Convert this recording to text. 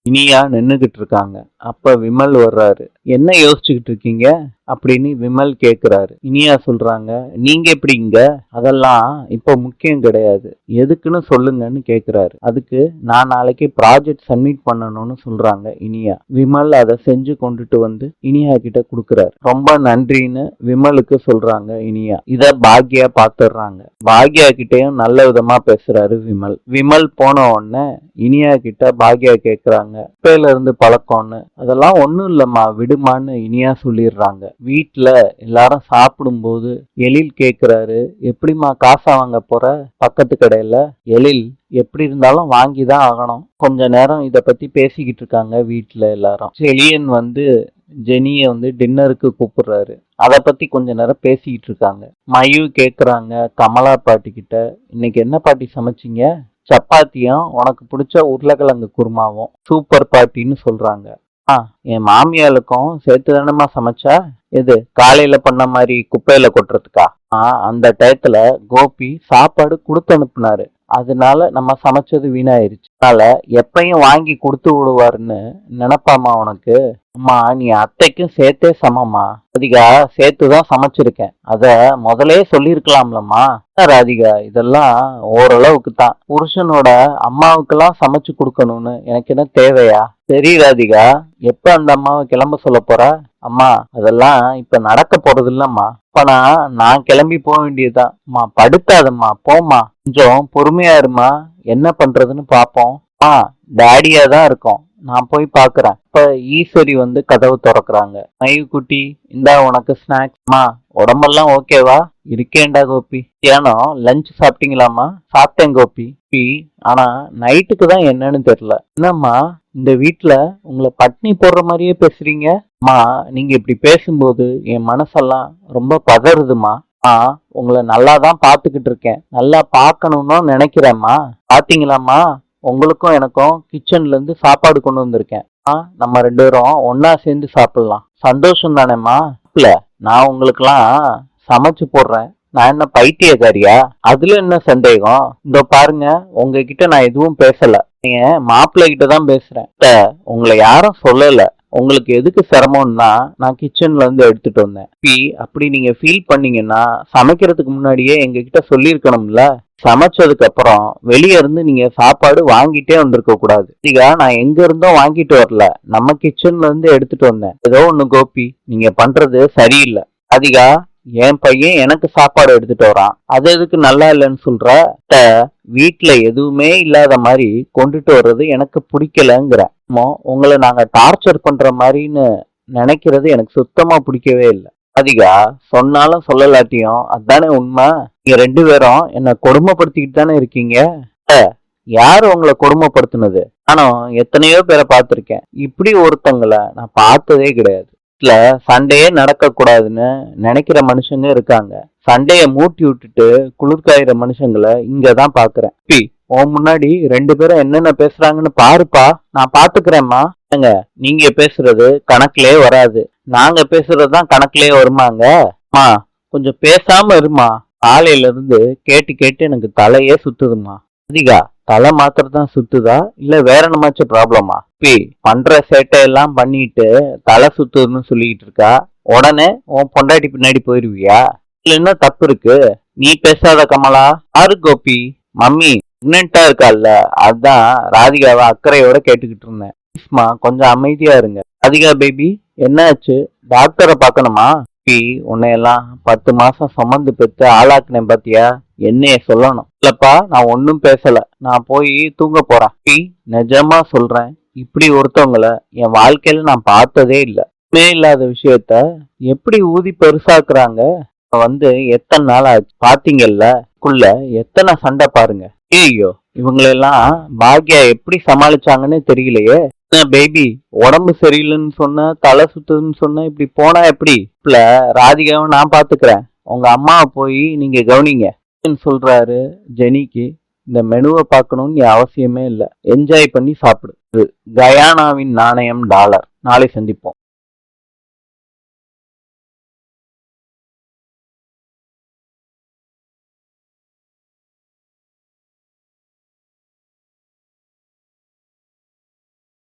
இனியா நின்னுகிட்டு இருக்காங்க. அப்ப விமல் வர்றாரு. என்ன யோசிச்சுக்கிட்டு இருக்கீங்க அப்படின்னு விமல் கேக்குறாரு. இனியா சொல்றாங்க, நீங்க எப்படி இங்க? அதெல்லாம் இப்ப முக்கியம் கிடையாது, எதுக்குன்னு சொல்லுங்கன்னு கேக்குறாரு. அதுக்கு நான் நாளைக்கு ப்ராஜெக்ட் சப்மிட் பண்ணணும்னு சொல்றாங்க இனியா. விமல் அதை செஞ்சு கொண்டுட்டு வந்து இனியா கிட்ட கொடுக்கறாரு. ரொம்ப நன்றின்னு விமலுக்கு சொல்றாங்க இனியா. இத பாக்யா பாத்துடுறாங்க. பாக்யா கிட்டயும் நல்ல விதமா பேசுறாரு விமல். விமல் போன உடனே இனியா கிட்ட பாக்யா கேக்குறாங்க, இப்பையில இருந்து பழக்கம்னு. அதெல்லாம் ஒண்ணும் இல்லம்மா, விடுமான்னு இனியா சொல்லிடுறாங்க. வீட்டுல எல்லாரும் சாப்பிடும் போது எழில் கேக்குறாரு, எப்படிமா காசா வாங்க போற பக்கத்து கடையில? எழில், எப்படி இருந்தாலும் வாங்கிதான் ஆகணும். கொஞ்ச நேரம் இத பத்தி பேசிக்கிட்டு இருக்காங்க வீட்டுல எல்லாரும். செழியன் வந்து ஜெனிய வந்து டின்னருக்கு கூப்பிடுறாரு. அத பத்தி கொஞ்ச நேரம் பேசிக்கிட்டு இருக்காங்க. மயு கேக்குறாங்க கமலா பாட்டி கிட்ட, இன்னைக்கு என்ன பாட்டி சமைச்சிங்க? சப்பாத்தியும் உனக்கு பிடிச்ச உருளைக்கிழங்கு குருமாவும். சூப்பர் பாட்டின்னு சொல்றாங்க. என் மாமியாளுக்கும் சேர்த்து தானமா சமைச்சா? எது காலையில பண்ண மாதிரி குப்பையில கொட்டுறதுக்கா? அந்த டயத்துல கோபி சாப்பாடு கொடுத்து அனுப்புனாரு, அதனால நம்ம சமைச்சது வீணாயிருச்சு. அதனால எப்பயும் வாங்கி கொடுத்து விடுவாருன்னு நினைப்பாமா உனக்கு? அம்மா, நீ அத்தைக்கும் சேர்த்தே சமமா. ராதிகா, சேர்த்துதான் சமைச்சிருக்கேன், அத முதலே சொல்லிருக்கலாம்லம்மா. ராதிகா, இதெல்லாம் ஓரளவுக்கு தான். புருஷனோட அம்மாவுக்கெல்லாம் சமைச்சு கொடுக்கணும்னு எனக்கு என்ன தேவையா? சரி ராதிகா, எப்ப அந்த அம்மாவை கிளம்ப சொல்ல போற? அம்மா, அதெல்லாம் இப்ப நடக்க போறது இல்லம்மா. அப்பனா நான் கிளம்பி போக வேண்டியதுதான். அம்மா படுத்தாதம்மா, போம்மா, கொஞ்சம் பொறுமையா இருமா, என்ன பண்றதுன்னு பாப்போம். டேடியா தான் இருக்கும், நான் போய் பாக்குறேன். இப்ப ஈஸ்வரி வந்து கதவு திறக்கிறாங்க. மயு குட்டி, இந்தா உனக்கு ஸ்நாக்ஸ். மா, உடம்பெல்லாம் ஓகேவா? இருக்கேன்டா கோபி. தியானம், லஞ்ச் சாப்பிட்டீங்களாமா? சாப்பிட்டேன் கோபி. ஆனா நைட்டுக்கு தான் என்னன்னு தெரியல. என்னம்மா, இந்த வீட்டுல உங்களை பட்னி போடுற மாதிரியே பேசுறீங்க? மா, நீங்க இப்படி பேசும்போது என் மனசெல்லாம் ரொம்ப பதறுதுமா. உங்களை நல்லா தான் பாத்துக்கிட்டு இருக்கேன், நல்லா பாக்கணும்னு நினைக்கிறேம்மா. பாத்தீங்களாம்மா, உங்களுக்கும் எனக்கும் கிச்சன்ல இருந்து சாப்பாடு கொண்டு வந்திருக்கேன். நம்ம 2 பேரும் ஒன்னா சேர்ந்து சாப்பிடலாம். சந்தோஷம் தானேம்மா? இல்ல, நான் உங்களுக்கெல்லாம் சமைச்சு போடுறேன், நான் என்ன பைத்தியக்காரியா? அதுல என்ன சந்தேகம்? இந்த பாருங்க, உங்ககிட்ட நான் எதுவும் பேசல, நீங்க மாப்பிள்ளை கிட்ட தான் பேசுறேன். உங்களை யாரும் சொல்லல, உங்களுக்கு எதுக்கு சிரமம்னா நான் கிச்சன்ல இருந்து எடுத்துட்டு வந்தேன். அப்படி நீங்க ஃபீல் பண்ணீங்கன்னா சமைக்கிறதுக்கு முன்னாடியே எங்க கிட்ட சொல்லிருக்கணும்ல. சமைச்சதுக்கு அப்புறம் வெளியே இருந்து நீங்க சாப்பாடு வாங்கிட்டே வந்திருக்க கூடாது. நான் எங்க இருந்தோ வாங்கிட்டு வரல, நம்ம கிச்சன்ல இருந்து எடுத்துட்டு வந்தேன். ஏதோ ஒண்ணு கோபி, நீங்க பண்றது சரியில்லை. அதிகா, என் பையன் எனக்கு சாப்பாடு எடுத்துட்டு வரான், அது எதுக்கு நல்லா இல்லைன்னு சொல்ற? வீட்டுல எதுவுமே இல்லாத மாதிரி கொண்டுட்டு வர்றது எனக்கு பிடிக்கலங்கிற. உங்களை நாங்க டார்ச்சர் பண்ற மாதிரின்னு நினைக்கிறது எனக்கு சுத்தமா பிடிக்கவே இல்லை. அதிகா, சொன்னாலும் சொல்லலாட்டியும் அதானே உண்மை. நீங்க 2 பேரும் என்ன கொடுமைப்படுத்திக்கிட்டு தானே இருக்கீங்க. யாரு உங்களை கொடுமைப்படுத்தினது? நானும் எத்தனையோ பேரை பார்த்திருக்கேன், இப்படி ஒருத்தங்களை நான் பார்த்ததே கிடையாது. வீட்டுல சண்டையே நடக்க கூடாதுன்னு நினைக்கிற மனுஷங்க இருக்காங்க. சண்டைய மூட்டி விட்டுட்டு குளிர்காயிற மனுஷங்களை இங்கதான் பாக்குறேன். உன் முன்னாடி 2 பேரும் என்னென்ன பேசுறாங்கன்னு பாருப்பா, நான் பாத்துக்கிறேம்மா. நீங்க பேசுறது கணக்குலயே வராது, நாங்க பேசுறதுதான் கணக்குலயே வருமாங்க. கொஞ்சம் பேசாம இருமா, காலையில இருந்து கேட்டு கேட்டு எனக்கு தலையே சுத்துதுமா. அதிகா, தலை மாத்திரதான் சுத்துதா இல்ல வேற என்னமாச்சும் ப்ராப்ளமா? பண்ற சேட்டையெல்லாம் பண்ணிட்டு தலை சுத்துதுன்னு சொல்லிட்டு இருக்கா, உடனே உன் பொண்டாட்டி பின்னாடி போயிருவியா? இல்ல என்ன தப்பு இருக்கு? நீ பேசாத கமலா. ஆறு கோபி, மம்மி பிரெக்னெண்டா இருக்கால, அதான் ராதிகாவை அக்கறையோட கேட்டுக்கிட்டு இருந்தேன். கொஞ்சம் அமைதியா இருங்க. ராதிகா பேபி, என்னாச்சு? டாக்டரை பார்க்கணுமா? உன்னையெல்லாம் 10 மாசம் சுமந்து பெற்று ஆளாக்குனேன் பாத்தியா, என்னைய சொல்லணும். இல்லப்பா, நான் ஒன்னும் பேசல, நான் போய் தூங்க போறேன். நிஜமா சொல்றேன், இப்படி ஒருத்தவங்களை என் வாழ்க்கையில நான் பார்த்ததே இல்லை. இல்லாத விஷயத்த எப்படி ஊதி பெருசாக்குறாங்க. வந்து எத்தனை நாள் ஆச்சு பாத்தீங்கல்ல, எத்தனை சண்டை பாருங்க. ஐயோ, இவங்களெல்லாம் பாக்யா எப்படி சமாளிச்சாங்கன்னு தெரியலையே. பேபி, உடம்பு சரியில்லைன்னு சொன்ன, தலை சுத்துதுன்னு சொன்ன, இப்படி போனா எப்படி? இல்ல, ராதிகாவை நான் பாத்துக்கிறேன், உங்க அம்மாவை போய் நீங்க கவனிங்க சொல்றாரு ஜெனிக்கு. இந்த மெனுவை பார்க்கணும்னு அவசியமே இல்லை, என்ஜாய் பண்ணி சாப்பிடு. கயானாவின் நாணயம் $. நாளை சந்திப்போம்.